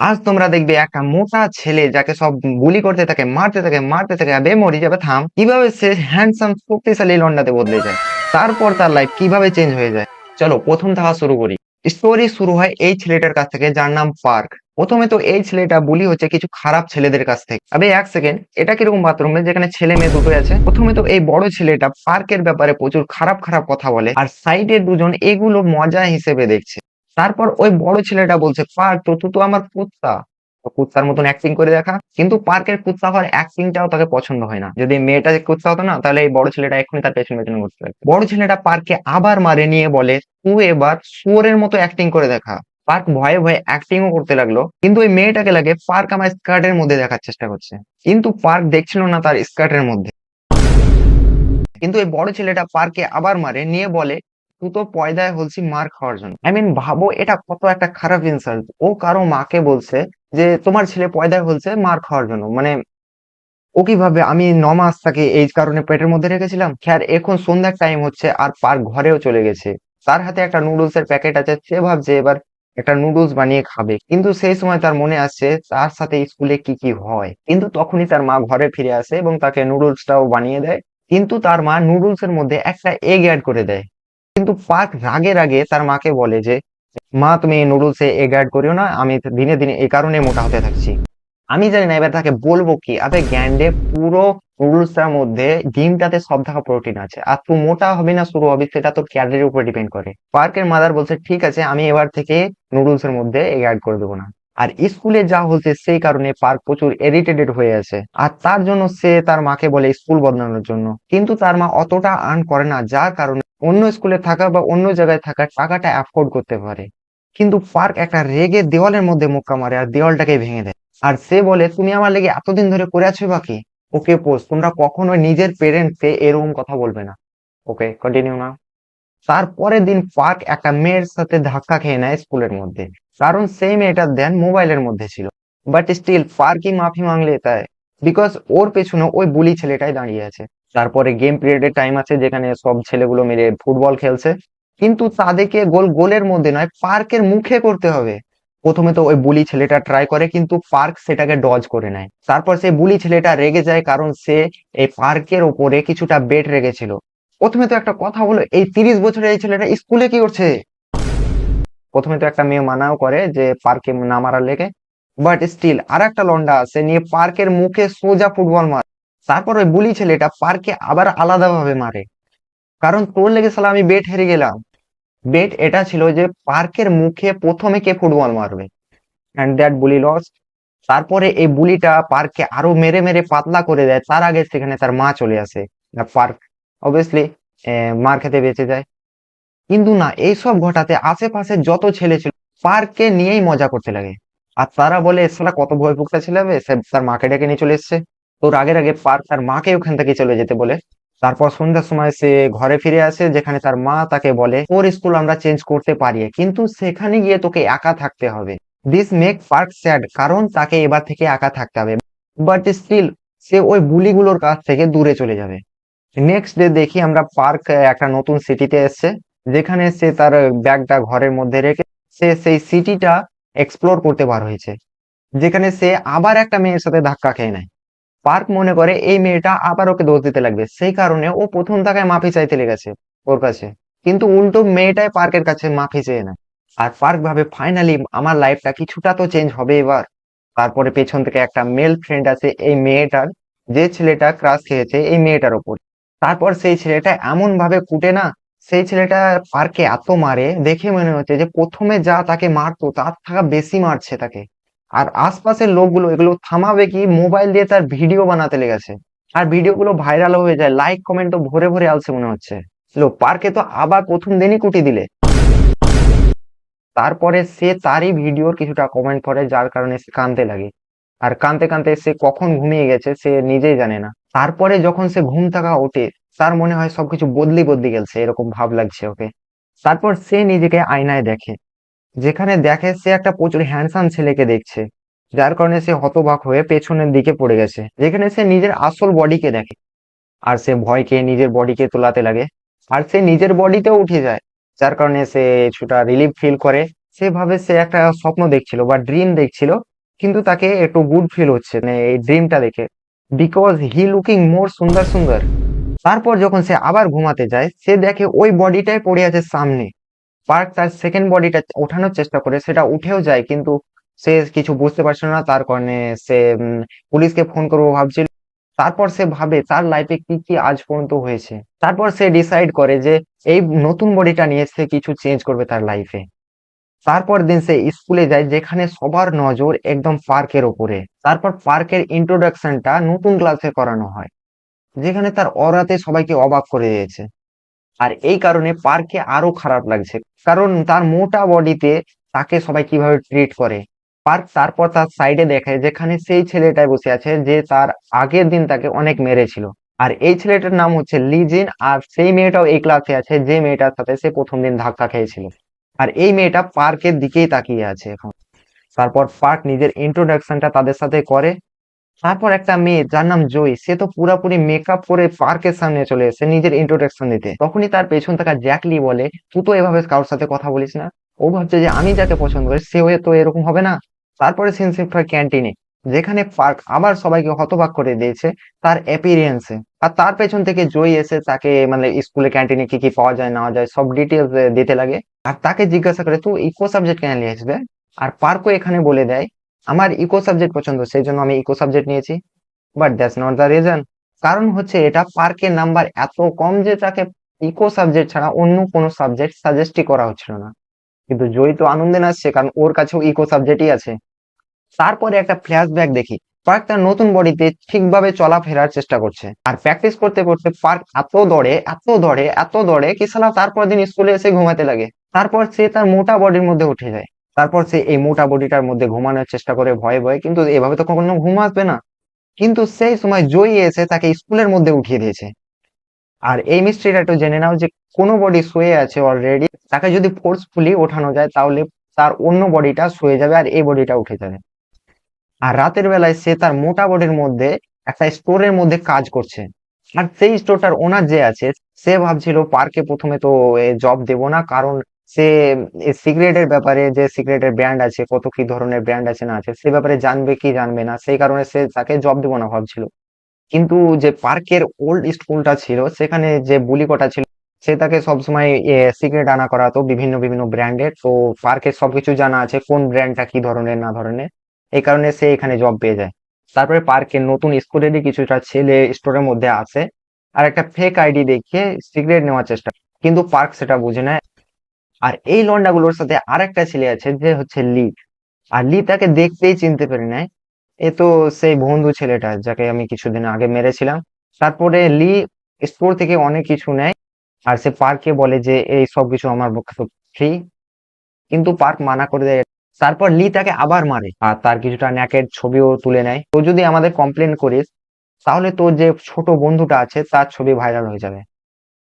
আজ তোমরা দেখবে একটা মোটা ছেলে যাকে সব গুলি করতে থাকে, মারতে থাকে, আবে মরে যাবে থাম, কিভাবে সে হ্যান্ডসাম শক্তিশালী লন্ডাতে বদলে যায়। তারপর তার লাইফ কিভাবে চেঞ্জ হয়ে যায়। চলো প্রথম ধারা শুরু করি। স্টোরি শুরু হয় এই ছেলেটার কাছ থেকে যার নাম পার্ক। প্রথমে তো এই ছেলেটা বুলি হচ্ছে কিছু খারাপ ছেলেদের কাছ থেকে। আবে এক সেকেন্ড, এটা কিরকম বাথরুম যেখানে ছেলে মেয়ে দুটোই আছে? প্রথমে তো এই বড় ছেলেটা পার্কের ব্যাপারে প্রচুর খারাপ খারাপ কথা বলে, আর সাইডে দুজন এগুলো মজা হিসেবে দেখছে। তারপর ওই বড় ছেলেটা বলছে, পার্ক তো তুই তো আমার কুত্তা, তো কুত্তার মতন অ্যাক্টিং করে দেখা। কিন্তু পার্কের কুত্তা হওয়ার অ্যাক্টিংটাও তাকে পছন্দ হয় না। যদি মেয়েটা কুত্তা হতো না, তাহলে এই বড় ছেলেটা এখনই তার পেছনে পেছনে ঘুরতে লাগতো। বড় ছেলেটা পার্ককে আবার মারে নিয়ে বলে, তুই এবার শুয়োরের মতো অ্যাক্টিং করে দেখা। পার্ক ভয়ে ভয়ে অ্যাক্টিংও করতে লাগলো, কিন্তু ওই মেয়েটাকে লাগে পার্ক আমার স্কার্টের মধ্যে দেখার চেষ্টা করছে। কিন্তু পার্ক দেখছিল না তার স্কার্টের মধ্যে। কিন্তু এই বড় ছেলেটা পার্কে আবার মারে নিয়ে বলে, তুই তো পয়দায় হলছি মার খাওয়ার জন্য। ভাবো এটা কত একটা খারাপ ইনসাল্ট। ও কারো মাকে বলছে যে তোমার ছেলে পয়দায় হলছে মার খাওয়ার জন্য, মানে ও কিভাবে? আমি 9 মাস তাকে এই কারণে পেটের মধ্যে রেখেছিলাম। খেয়ার এখন সন্ধ্যার টাইম হচ্ছে আর পার্ক ঘরেও চলে গেছে। তার হাতে একটা নুডলস এর প্যাকেট আছে, সে ভাবছে এবার একটা নুডলস বানিয়ে খাবে। কিন্তু সেই সময় তার মনে আসছে তার সাথে স্কুলে কি কি হয়। কিন্তু তখনই তার মা ঘরে ফিরে আসে এবং তাকে নুডলসটাও বানিয়ে দেয়। কিন্তু তার মা নুডলস এর মধ্যে একটা এগ অ্যাড করে দেয়। কিন্তু পার্ক রাগে রাগে তার মাকে বলে যে, মা তুমি এই নুডলসে এগ অ্যাড করিও না, আমি দিনে দিনে এই কারণে মোটা হতে থাকছি। আমি জানি না এবার তাকে বলবো কি। আবে গ্যান্ডে, পুরো নুডলসটার মধ্যে ডিমটাতে সব থাকা প্রোটিন আছে, আর তুই মোটা হবি না শুরু হবি সেটা তোর ক্যালোরির উপর ডিপেন্ড করে। পার্কের মাদার বলছে ঠিক আছে, আমি এবার থেকে নুডলস এর মধ্যে এগ অ্যাড করে দেবো না। আর স্কুলে যা হচ্ছে সেই কারণে পার্ক প্রচুর ইরিটেটেড হয়ে আছে, আর তার জন্য সে তার মাকে বলে স্কুল বদলানোর জন্য। কিন্তু তার মা অতটা আর্ন করে না, যার কারণে অন্য স্কুলে থাকা বা অন্য জায়গায় থাকা টাকাটা অ্যাফোর্ড করতে পারে। কিন্তু পার্ক একটা রেগে দেওয়ালের মধ্যে মুক্কা মারে আর দেওয়ালটাকে ভেঙে দেয়। আর সে বলে, তুমি আমার লেগে এতদিন ধরে করে আছো বাকি। ওকে পোস্ট, তোমরা কখনোই নিজের পেরেন্টসকে এরকম কথা বলবে না। ওকে কন্টিনিউ না। তারপরের দিন পার্ক একটা মেয়ের সাথে ধাক্কা খেয়ে নেয় স্কুলের মধ্যে, কারণ সেই মেয়েটার ধ্যান মোবাইলের মধ্যে ছিল। বাট স্টিল পার্কই মাফি মাং লেতা है, বিকজ ওর পেছনে ওই বুলি ছেলেটাই দাঁড়িয়ে আছে। তারপরে গেম পিরিয়ডের টাইম আছে যেখানে সব ছেলেগুলো মিলে ফুটবল খেলছে, কিন্তু তাদেরকে গোলের মধ্যে নয়, পার্কের মুখে করতে হবে। প্রথমে তো ওই বুলি ছেলেটা ট্রাই করে, কিন্তু পার্ক সেটাকে ডজ করে নেয়। তারপর সেই বুলি ছেলেটা রেগে যায়, কারণ সে এই পার্কের ওপরে কিছুটা বেট রেখেছিল। প্রথমে তো একটা কথা বলো, এই 30 বছরের এই ছেলেটা স্কুলে কি করছে? প্রথমে তো একটা মেয়ে মানাও করে যে পার্কে না মারার লেগে, বাট স্টিল আর একটা লন্ডা আছে নিয়ে পার্কের মুখে সোজা ফুটবল মারে। তারপর ওই বুলি ছেলেটা পার্কে আবার আলাদাভাবে মারে, কারণ তোর লেগে সালা আমি বেট হেরে গেলাম। বেট এটা ছিল যে পার্কের মুখে প্রথমে কে ফুটবল মারবে, এন্ড দ্যাট বুলি লস্ট। তারপরে এই বুলিটা পার্ককে আরো মেরে মেরে পাতলা করে দেয়, তার আগে সেখানে তার মা চলে আসে। পার্ক অবভিয়াসলি মার খেতে বেঁচে যায়। কিন্তু না, এইসব ঘটাতে আশেপাশে যত ছেলে ছিল পার্ককে নিয়েই মজা করতে লাগে। আর তারা বলে সালা কত ভয় পুকটা ছেলে হবে, সে তার মাকে ডেকে নিয়ে চলে এসছে। তোর আগের আগে পার্ক তার মাকে ওখান থেকে চলে যেতে বলে। তারপর সন্ধ্যার সময় সে ঘরে ফিরে আসে, যেখানে তার মা তাকে বলে তোর স্কুল আমরা চেঞ্জ করতে পারি, কিন্তু সেখানে গিয়ে তোকে একা থাকতে হবে। দিস মেক পার্ক স্যাড, কারণ তাকে এবার থেকে একা থাকতে হবে। বাট স্টিল সে ওই বুলিগুলোর কাছ থেকে দূরে চলে যাবে। নেক্সট ডে দেখি আমরা পার্ক একটা নতুন সিটিতে এসছে, যেখানে সে তার ব্যাগটা ঘরের মধ্যে রেখে সে সেই সিটিটা এক্সপ্লোর করতে বার হয়েছে, যেখানে সে আবার একটা মেয়ের সাথে ধাক্কা খেয়ে নেয়। পার্ক মনে করে এই মেয়েটা আবার ওকে দোষ দিতে লাগবে, সেই কারণে ও প্রথম তাকে মাফি চাইতে লেগেছে ওর কাছে। কিন্তু উল্টো মেয়েটাই পার্কের কাছে মাফি চেয়ে নেয়। আর পার্ক ভাবে ফাইনালি আমার লাইফটা কিছুটা তো চেঞ্জ হবে এবার। তারপরে পেছন থেকে একটা মেল ফ্রেন্ড আছে এই মেয়েটার, যে ছেলেটা ক্রাশ খেয়েছে এই মেয়েটার ওপর। তারপর সেই ছেলেটা এমন ভাবে কুটে না, সেই ছেলেটা পার্কে এত মারে দেখে মনে হচ্ছে যে প্রথমে যা তাকে মারতো তার থাকা বেশি মারছে তাকে। আর আশপাশের লোকগুলো এগুলো থামাবে কি, মোবাইল দিয়ে তার ভিডিও বানাতে লেগেছে। আর ভিডিও গুলো ভাইরাল হয়ে যায়, লাইক কমেন্ট তো ভরে ভরে আসছে মনে হচ্ছে। লো পার্কে তো আবার প্রথম দিনই কুটি দিলে। তারপরে সে তারই ভিডিওর কিছুটা কমেন্ট করে, যার কারণে সে কাঁদতে লাগে। আর কাঁদতে কাঁদতে সে কখন ঘুমিয়ে গেছে সে নিজেই জানে না। তারপরে যখন সে ঘুম থেকে ওঠে, তার মনে হয় সবকিছু বদলি বদলি গেছে, এরকম ভাব লাগছে ওকে। তারপর সে নিজেকে আয়নায় দেখে, যেখানে দেখে সে একটা প্রচুর হ্যান্ডসাম ছেলেকে দেখছে, যার কারণে সে হতবাক হয়ে পেছনের দিকে পড়ে গেছে, যেখানে সে নিজের আসল বডিকে দেখে। আর সে ভয় খেয়ে নিজের বডিকে তোলাতে লাগে, আর সে নিজের বডিতেও উঠে যায়, যার কারণে সে কিছুটা রিলিফ ফিল করে। সে ভাবে সে একটা স্বপ্ন দেখছিল বা ড্রিম দেখছিল, কিন্তু তাকে একটু গুড ফিল হচ্ছে মানে এই ড্রিমটা দেখে, বিকজ হি লুকিং মোর সুন্দর সুন্দর। তারপর যখন সে আবার ঘুমাতে যায়, সে দেখে ওই বডিটাই পড়ে আছে সামনে। পার্ক তার সেকেন্ড বডিটা ওঠানোর চেষ্টা করে, সেটা উঠেও যায়, কিন্তু সে কিছু বুঝতে পারছিল না, তার কারণে সে পুলিশকে ফোন করবো ভাবছিল। তারপর সে ভাবে তার লাইফে কি কি আজ পর্যন্ত হয়েছে। তারপর সে ডিসাইড করে যে এই নতুন বডিটা নিয়ে সে কিছু চেঞ্জ করবে তার লাইফে। তারপর দিন সে স্কুলে যায়, যেখানে সবার নজর একদম পার্কের ওপরে। তারপর পার্কের ইন্ট্রোডাকশনটা নতুন ক্লাসে করানো হয়, যেখানে তার অরাতে সবাইকে অবাক করে দিয়েছে। আর এই কারণে পার্কে আরো খারাপ লাগছে, কারণ তার মোটা বডিতে তাকে সবাই কিভাবে ট্রিট করে। পার্ক তারপর তার সাইডে দেখে যেখানে সেই ছেলেটাই বসে আছে যে তার আগের দিন তাকে অনেক মেরেছিল। আর এই ছেলেটার নাম হচ্ছে লিজিন, আর সেই মেয়েটাও এই ক্লাসে আছে যে মেয়েটার সাথে সে প্রথম দিন ধাক্কা খেয়েছিল। আর এই মেয়েটা পার্কের দিকেই তাকিয়ে আছে এখন। তারপর পার্ক নিজের ইন্ট্রোডাকশনটা তাদের সাথে করে। তারপর একটা মেয়ে যার নাম জয়ী, সে তো পুরাপুরি মেকআপ করে পার্কের সামনে চলে এসেছে নিজের ইন্ট্রোডাকশন দিতে। তখনই তার পেছন থাকা জ্যাকলি বলে, তুই তো এভাবে কারোর সাথে কথা বলিস না। ও ভাবছে যে আমি যাকে পছন্দ করি সে হয়ে তো এরকম হবে না। তারপরে সিন শিফট হয় ক্যান্টিনে, যেখানে পার্ক আবার সবাইকে হতবাক করে দিয়েছে তার অ্যাপিরিয়েন্সে। আর তার পেছন থেকে জয়ী এসে তাকে মানে স্কুলে ক্যান্টিনে কি কি পাওয়া যায় না যায় সব ডিটেলস দিতে লাগে। আর তাকে জিজ্ঞাসা করে তুই ইকো সাবজেক্ট কেন নিয়ে আসবে। আর পার্কও এখানে বলে দেয় আমার ইকো সাবজেক্ট পছন্দ, সেই জন্য আমি ইকো সাবজেক্ট নিয়েছি। But that's not the reason. কারণ হচ্ছে এটা পার্কের নাম্বার এত কম যে তাকে ইকো সাবজেক্ট ছাড়া অন্য কোনো সাবজেক্ট সাজেস্টই করা হচ্ছিল না। কিন্তু জয়ী তো আনন্দে নাচছে, কারণ ওর কাছেও ইকো সাবজেক্টই আছে। তারপরে একটা ফ্ল্যাশব্যাক দেখি, পার্ক তার নতুন বডিতে ঠিকভাবে চলাফেরার চেষ্টা করছে। আর প্র্যাকটিস করতে করতে পার্ক এত দৌড়ে এত দৌড়ে এত দৌড়ে কি সালা তারপর দিন স্কুলে এসে ঘুমাতে লাগে। তারপর সে তার মোটা বডির মধ্যে উঠে যায়। তারপর সে এই মোটা বডিটার মধ্যে ঘুমানোর চেষ্টা করে ভয়ে ভয়ে, কিন্তু এভাবে তো কখনো ঘুম আসবে না। কিন্তু সেই সময় জয়ী এসে তাকে স্কুলের মধ্যে উঠিয়ে দিয়েছে। আর এই মিস্ট্রিটা একটু জেনে নাও যে কোনো বডি শুয়ে আছে অলরেডি, তাকে যদি ফোর্সফুলি ওঠানো যায় তাহলে তার অন্য বডিটা শুয়ে যাবে আর এই বডিটা উঠে যাবে। আর রাতের বেলায় সে তার মোটা বডির মধ্যে একটা স্টোরের মধ্যে কাজ করছে। আর সেই স্টোরটার ওনার যে আছে, সে ভাবছিল পার্কে প্রথমে তো জব দেব না, কারণ সে সিগারেটের ব্যাপারে, যে সিগারেটের ব্র্যান্ড আছে, কত কি ধরনের ব্র্যান্ড আছে না আছে সে ব্যাপারে জানবে কি জানবে না, সেই কারণে সে তাকে জব দেবো না ভাবছিল। কিন্তু যে পার্কের ওল্ড স্কুলটা ছিল সেখানে যে বুলি কটা ছিল, সে তাকে সবসময় সিগারেট আনা করাতো বিভিন্ন বিভিন্ন ব্র্যান্ডের। তো পার্কের সবকিছু জানা আছে কোন ব্র্যান্ডটা কি ধরনের না ধরনের, এই কারণে সে এখানে জব পেয়ে যায়। তারপরে পার্কের নতুন স্কুলেরই কিছুটা ছেলে স্টোরের মধ্যে আসে আর একটা ফেক আইডি দেখিয়ে সিগারেট নেওয়ার চেষ্টা করে। কিন্তু পার্ক সেটা বুঝে নেয়। আর এই লন্ডাগুলোর সাথে আরেকটা ছেলে আছে যে হচ্ছে লি। আর লি তাকে দেখতেই চিনতে পেরে নেয়, এ তো সেই বন্ধু ছেলেটা যাকে আমি কিছুদিন আগে মেরেছিলাম। তারপরে লি স্টোর থেকে অনেক কিছু নেয়, আর সে পার্ককে বলে যে এই সব কিছু আমার পক্ষে তো ফ্রি, কিন্তু পার্ক মানা করে দেয়। তারপর লি তাকে আবার মারে আর তার কিছুটা ন্যাকেড ছবিও তুলে নেয়। তো যদি আমাদের কমপ্লেন করিস তাহলে তোর যে ছোট বন্ধুটা আছে তার ছবি ভাইরাল হয়ে যাবে।